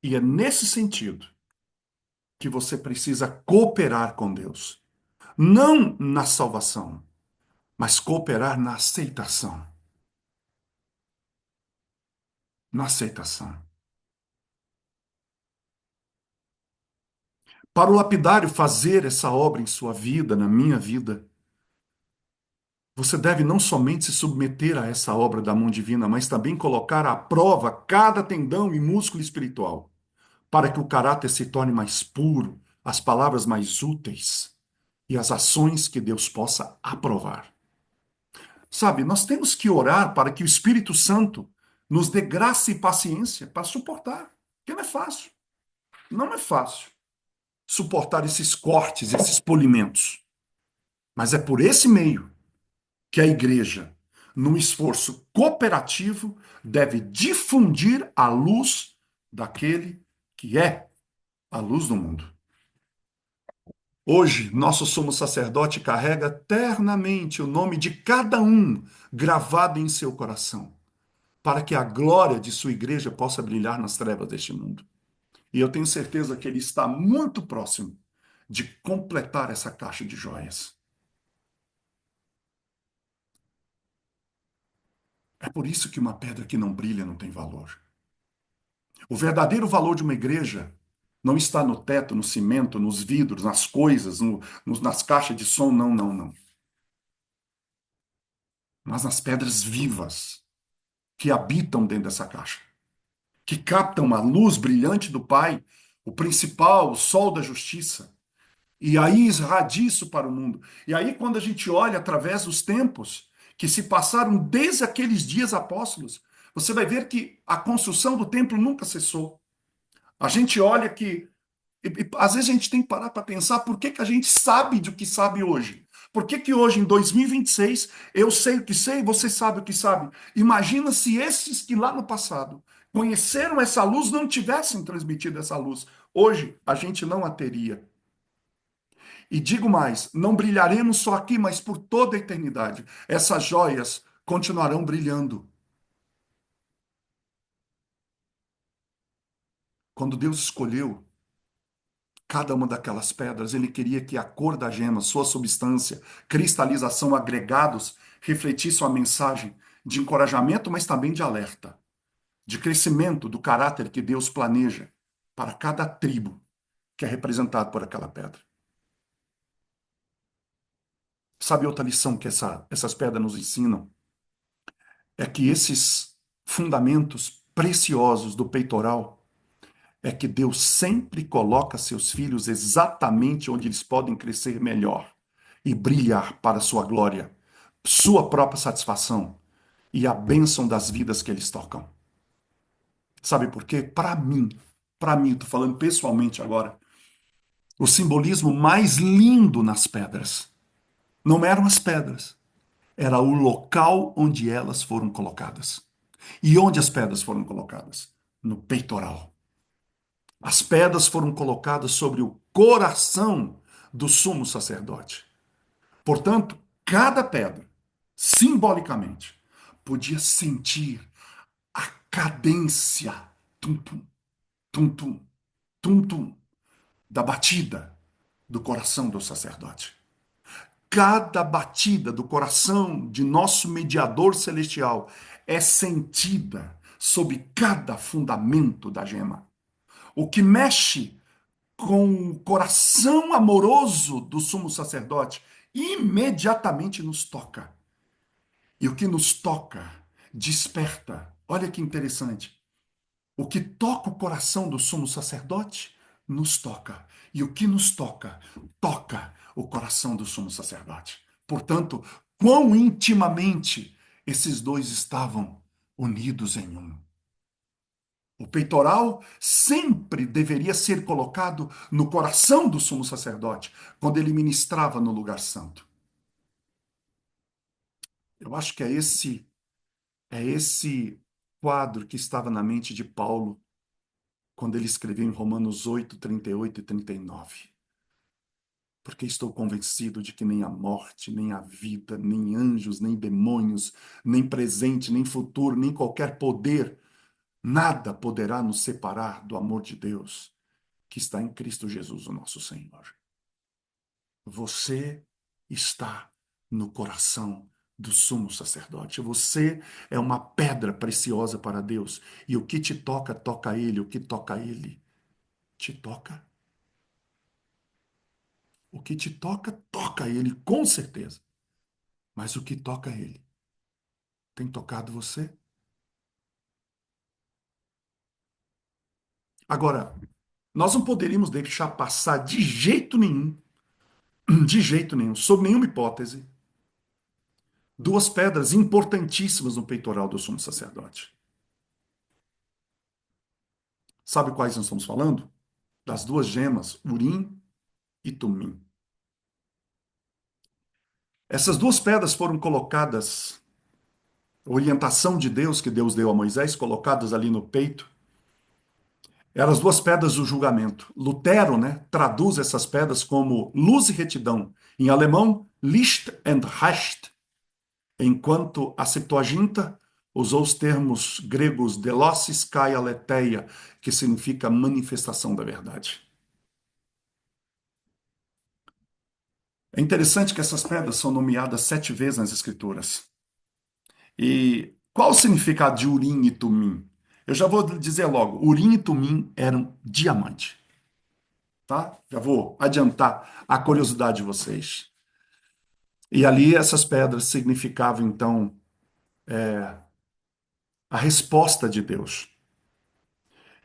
E é nesse sentido que você precisa cooperar com Deus. Não na salvação, mas cooperar na aceitação. Na aceitação. Para o lapidário fazer essa obra em sua vida, na minha vida, você deve não somente se submeter a essa obra da mão divina, mas também colocar à prova cada tendão e músculo espiritual, para que o caráter se torne mais puro, as palavras mais úteis e as ações que Deus possa aprovar. Sabe, nós temos que orar para que o Espírito Santo nos dê graça e paciência para suportar, porque não é fácil. Não é fácil suportar esses cortes, esses polimentos. Mas é por esse meio que a igreja, num esforço cooperativo, deve difundir a luz daquele que é a luz do mundo. Hoje, nosso sumo sacerdote carrega eternamente o nome de cada um gravado em seu coração, para que a glória de sua igreja possa brilhar nas trevas deste mundo. E eu tenho certeza que ele está muito próximo de completar essa caixa de joias. É por isso que uma pedra que não brilha não tem valor. O verdadeiro valor de uma igreja não está no teto, no cimento, nos vidros, nas coisas, nas caixas de som, não, não, não. Mas nas pedras vivas que habitam dentro dessa caixa, que captam a luz brilhante do Pai, o principal, o sol da justiça, e aí irradia isso para o mundo. E aí, quando a gente olha através dos tempos que se passaram desde aqueles dias apóstolos, você vai ver que a construção do templo nunca cessou. A gente olha que às vezes a gente tem que parar para pensar por que que a gente sabe do que sabe hoje. Por que que hoje, em 2026, eu sei o que sei, você sabe o que sabe? Imagina se esses que lá no passado conheceram essa luz não tivessem transmitido essa luz. Hoje, a gente não a teria. E digo mais, não brilharemos só aqui, mas por toda a eternidade. Essas joias continuarão brilhando. Quando Deus escolheu cada uma daquelas pedras, ele queria que a cor da gema, sua substância, cristalização, agregados, refletissem a mensagem de encorajamento, mas também de alerta, de crescimento do caráter que Deus planeja para cada tribo que é representado por aquela pedra. Sabe outra lição que essas pedras nos ensinam? É que esses fundamentos preciosos do peitoral é que Deus sempre coloca seus filhos exatamente onde eles podem crescer melhor e brilhar para a sua glória, sua própria satisfação e a bênção das vidas que eles tocam. Sabe por quê? Para mim, estou falando pessoalmente agora, o simbolismo mais lindo nas pedras não eram as pedras, era o local onde elas foram colocadas. E onde as pedras foram colocadas? No peitoral. As pedras foram colocadas sobre o coração do sumo sacerdote. Portanto, cada pedra, simbolicamente, podia sentir a cadência, tum-tum, tum-tum, tum-tum, da batida do coração do sacerdote. Cada batida do coração de nosso mediador celestial é sentida sob cada fundamento da gema. O que mexe com o coração amoroso do sumo sacerdote imediatamente nos toca. E o que nos toca desperta. Olha que interessante. O que toca o coração do sumo sacerdote nos toca. E o que nos toca, toca o coração do sumo sacerdote. Portanto, quão intimamente esses dois estavam unidos em um. O peitoral sempre deveria ser colocado no coração do sumo sacerdote, quando ele ministrava no lugar santo. Eu acho que é esse quadro que estava na mente de Paulo quando ele escreveu em Romanos 8, 38 e 39. Porque estou convencido de que nem a morte, nem a vida, nem anjos, nem demônios, nem presente, nem futuro, nem qualquer poder, nada poderá nos separar do amor de Deus que está em Cristo Jesus, o nosso Senhor. Você está no coração do sumo sacerdote. Você é uma pedra preciosa para Deus. E o que te toca, toca a Ele. O que toca a Ele, te toca. O que te toca, toca a Ele, com certeza. Mas o que toca a Ele, tem tocado você? Agora, nós não poderíamos deixar passar de jeito nenhum, sob nenhuma hipótese, duas pedras importantíssimas no peitoral do sumo sacerdote. Sabe quais nós estamos falando? Das duas gemas, Urim e Tumim. Essas duas pedras foram colocadas, orientação de Deus que Deus deu a Moisés, colocadas ali no peito. Eram as duas pedras do julgamento. Lutero, né, traduz essas pedras como luz e retidão. Em alemão, Licht und Recht, enquanto a Septuaginta usou os termos gregos delossis kai aletheia, que significa manifestação da verdade. É interessante que essas pedras são nomeadas 7 vezes nas Escrituras. E qual o significado de Urim e Tumim? Eu já vou dizer logo, Urim e Tumim eram diamante, tá? Já vou adiantar a curiosidade de vocês. E ali essas pedras significavam, então, a resposta de Deus.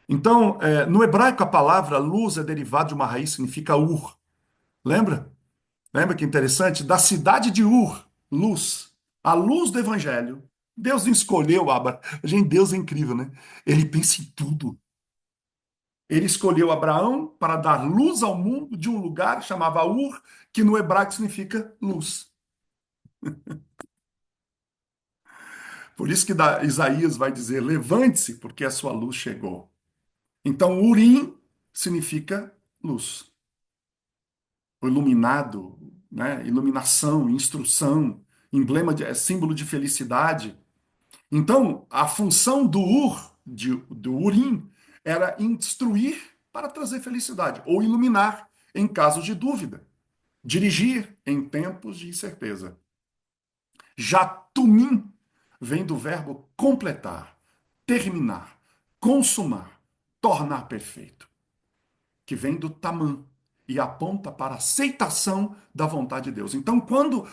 Então, no hebraico, a palavra luz é derivada de uma raiz que significa Ur. Lembra? Lembra que interessante? Da cidade de Ur, luz. A luz do evangelho. Deus não escolheu Abraão. Gente, Deus é incrível, né? Ele pensa em tudo. Ele escolheu Abraão para dar luz ao mundo de um lugar que chamava Ur, que no hebraico significa luz. Por isso que Isaías vai dizer: levante-se, porque a sua luz chegou. Então, Urim significa luz. O iluminado, né? Iluminação, instrução, é símbolo de felicidade. Então, a função do do Urim, era instruir para trazer felicidade, ou iluminar em casos de dúvida, dirigir em tempos de incerteza. Já Tumim vem do verbo completar, terminar, consumar, tornar perfeito, que vem do tamã e aponta para a aceitação da vontade de Deus. Então, quando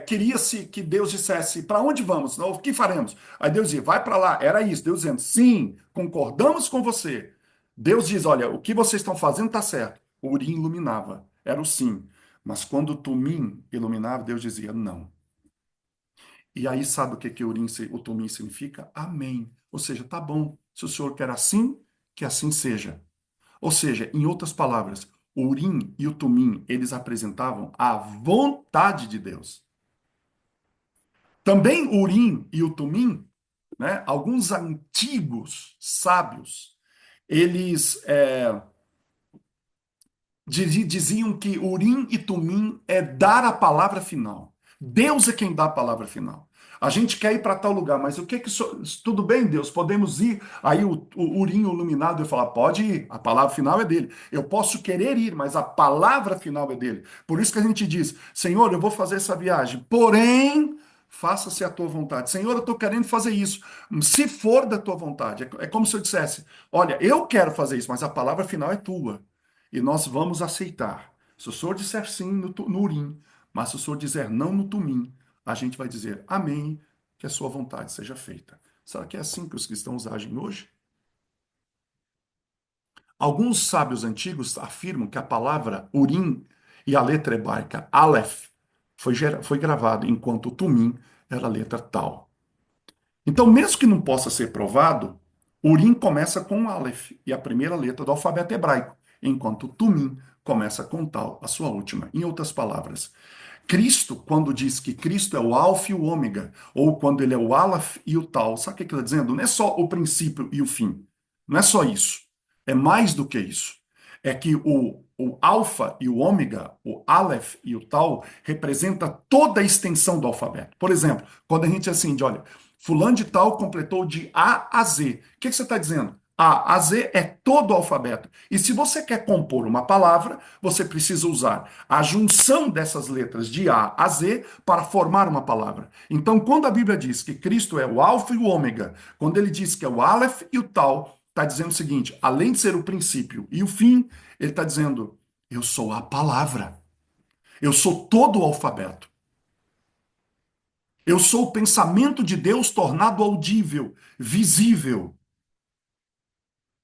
queria-se que Deus dissesse, para onde vamos? O que faremos? Aí Deus dizia, vai para lá. Era isso, Deus dizendo, sim, concordamos com você. Deus diz, olha, o que vocês estão fazendo está certo. O Urim iluminava, era o sim. Mas quando o Tumim iluminava, Deus dizia, não. E aí sabe o que o Tumim significa? Amém. Ou seja, tá bom. Se o Senhor quer assim, que assim seja. Ou seja, em outras palavras, o Urim e o Tumim, eles apresentavam a vontade de Deus. Também o Urim e o Tumim, né, alguns antigos sábios, eles diziam que Urim e Tumim é dar a palavra final. Deus é quem dá a palavra final. A gente quer ir para tal lugar, mas o que que tudo bem, Deus, podemos ir. Aí o Urim iluminado eu falar, pode ir, a palavra final é dele. Eu posso querer ir, mas a palavra final é dele. Por isso que a gente diz, Senhor, eu vou fazer essa viagem, porém faça-se a tua vontade. Senhor, eu estou querendo fazer isso. Se for da tua vontade, é como se eu dissesse, olha, eu quero fazer isso, mas a palavra final é tua. E nós vamos aceitar. Se o senhor disser sim no Urim, mas se o senhor dizer não no Tumim, a gente vai dizer amém, que a sua vontade seja feita. Será que é assim que os cristãos agem hoje? Alguns sábios antigos afirmam que a palavra Urim e a letra hebraica Aleph foi gravado, enquanto o Tumim era a letra Tal. Então, mesmo que não possa ser provado, Urim começa com Aleph, e a primeira letra do alfabeto hebraico, enquanto Tumim começa com Tal, a sua última. Em outras palavras, Cristo, quando diz que Cristo é o Alfa e o Ômega, ou quando ele é o Aleph e o Tal, sabe o que ele está dizendo? Não é só o princípio e o fim. Não é só isso. É mais do que isso. É que o Alfa e o Ômega, o Aleph e o Tal, representa toda a extensão do alfabeto. Por exemplo, quando a gente assim, de olha, fulano de tal completou de A a Z. O que você está dizendo? A Z é todo o alfabeto. E se você quer compor uma palavra, você precisa usar a junção dessas letras de A a Z para formar uma palavra. Então, quando a Bíblia diz que Cristo é o Alfa e o Ômega, quando ele diz que é o Aleph e o Tal, está dizendo o seguinte: além de ser o princípio e o fim, ele está dizendo: eu sou a palavra. Eu sou todo o alfabeto. Eu sou o pensamento de Deus tornado audível, visível.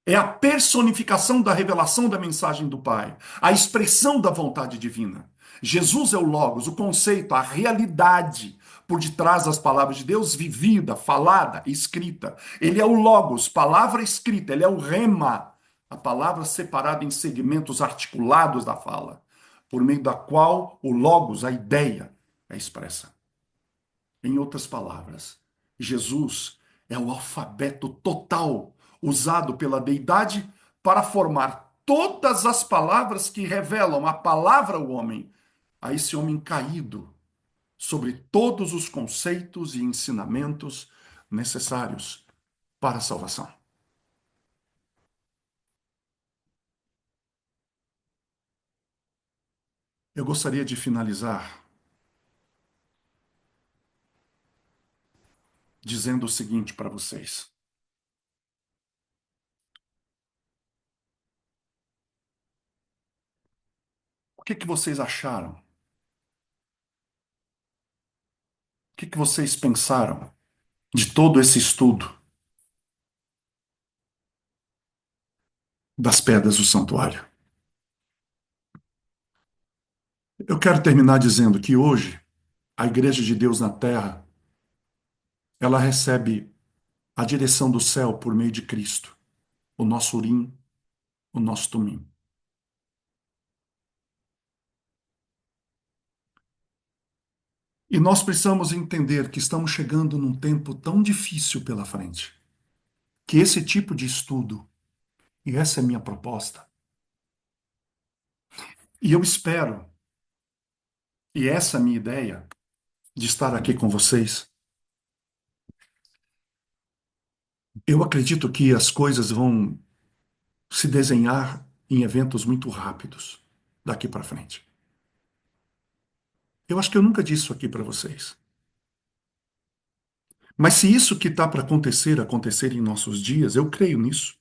É a personificação da revelação da mensagem do Pai, a expressão da vontade divina. Jesus é o Logos, o conceito, a realidade por detrás das palavras de Deus, vivida, falada, escrita. Ele é o Logos, palavra escrita, ele é o Rema, a palavra separada em segmentos articulados da fala, por meio da qual o Logos, a ideia, é expressa. Em outras palavras, Jesus é o alfabeto total usado pela deidade para formar todas as palavras que revelam a palavra ao homem, a esse homem caído, sobre todos os conceitos e ensinamentos necessários para a salvação. Eu gostaria de finalizar dizendo o seguinte para vocês. O que que vocês acharam? O que que vocês pensaram de todo esse estudo das pedras do santuário? Eu quero terminar dizendo que hoje a Igreja de Deus na Terra, ela recebe a direção do céu por meio de Cristo, o nosso Urim, o nosso Tumim. E nós precisamos entender que estamos chegando num tempo tão difícil pela frente, que esse tipo de estudo, e essa é a minha proposta, e eu espero, e essa é a minha ideia de estar aqui com vocês, eu acredito que as coisas vão se desenhar em eventos muito rápidos daqui para frente. Eu acho que eu nunca disse isso aqui para vocês. Mas se isso que está para acontecer, acontecer em nossos dias, eu creio nisso.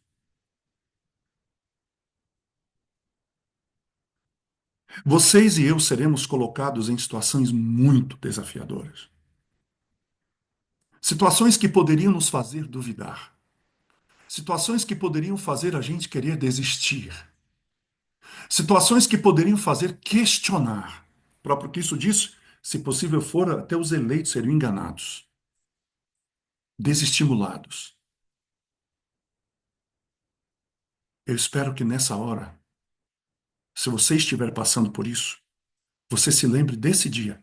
Vocês e eu seremos colocados em situações muito desafiadoras. Situações que poderiam nos fazer duvidar. Situações que poderiam fazer a gente querer desistir. Situações que poderiam fazer questionar. O próprio Cristo disse, se possível for, até os eleitos seriam enganados, desestimulados. Eu espero que nessa hora, se você estiver passando por isso, você se lembre desse dia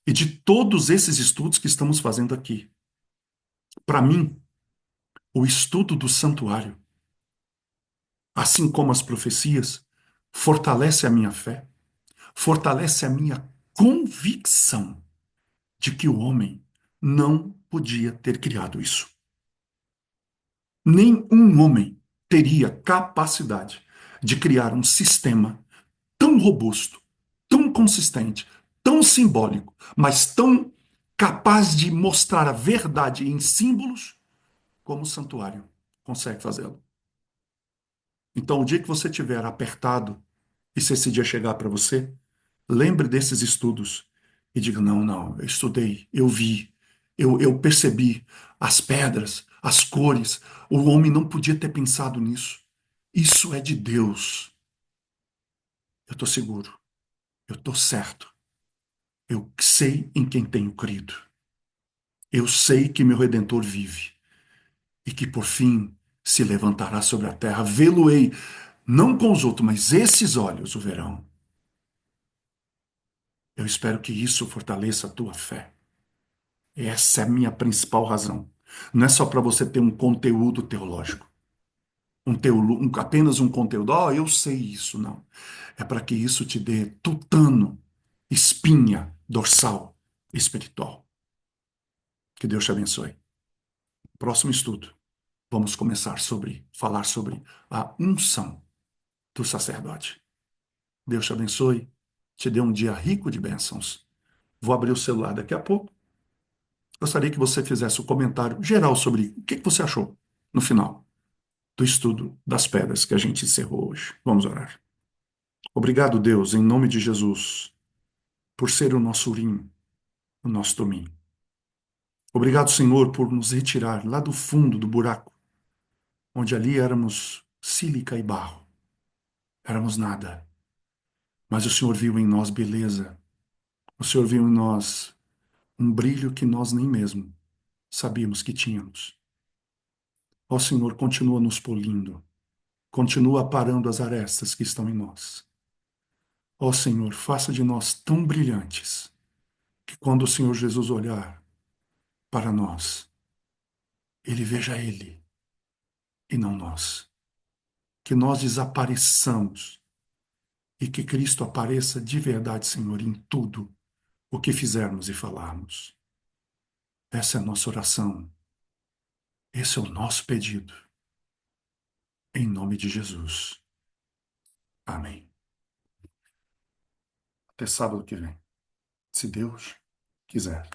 e de todos esses estudos que estamos fazendo aqui. Para mim, o estudo do santuário assim como as profecias, fortalece a minha fé, fortalece a minha convicção de que o homem não podia ter criado isso. Nenhum homem teria capacidade de criar um sistema tão robusto, tão consistente, tão simbólico, mas tão capaz de mostrar a verdade em símbolos como o santuário consegue fazê-lo. Então, o dia que você estiver apertado e se esse dia chegar para você, lembre desses estudos e diga: não, não, eu estudei, eu vi, eu percebi as pedras, as cores. O homem não podia ter pensado nisso. Isso é de Deus. Eu estou seguro, eu estou certo. Eu sei em quem tenho crido. Eu sei que meu Redentor vive e que por fim se levantará sobre a terra. Vê-lo-ei, não com os outros, mas esses olhos o verão. Eu espero que isso fortaleça a tua fé. Essa é a minha principal razão. Não é só para você ter um conteúdo teológico, apenas um conteúdo. Oh, eu sei isso, não. É para que isso te dê tutano, espinha dorsal espiritual. Que Deus te abençoe. Próximo estudo. Vamos falar sobre a unção do sacerdote. Deus te abençoe, te dê um dia rico de bênçãos. Vou abrir o celular daqui a pouco. Gostaria que você fizesse um comentário geral sobre o que você achou no final do estudo das pedras que a gente encerrou hoje. Vamos orar. Obrigado, Deus, em nome de Jesus, por ser o nosso urim, o nosso tumim. Obrigado, Senhor, por nos retirar lá do fundo do buraco, onde ali éramos sílica e barro. Éramos nada. Mas o Senhor viu em nós beleza. O Senhor viu em nós um brilho que nós nem mesmo sabíamos que tínhamos. Ó Senhor, continua nos polindo. Continua aparando as arestas que estão em nós. Ó Senhor, faça de nós tão brilhantes que quando o Senhor Jesus olhar para nós, ele veja ele e não nós. Que nós desapareçamos e que Cristo apareça de verdade, Senhor, em tudo o que fizermos e falarmos. Essa é a nossa oração. Esse é o nosso pedido. Em nome de Jesus. Amém. Até sábado que vem, se Deus quiser.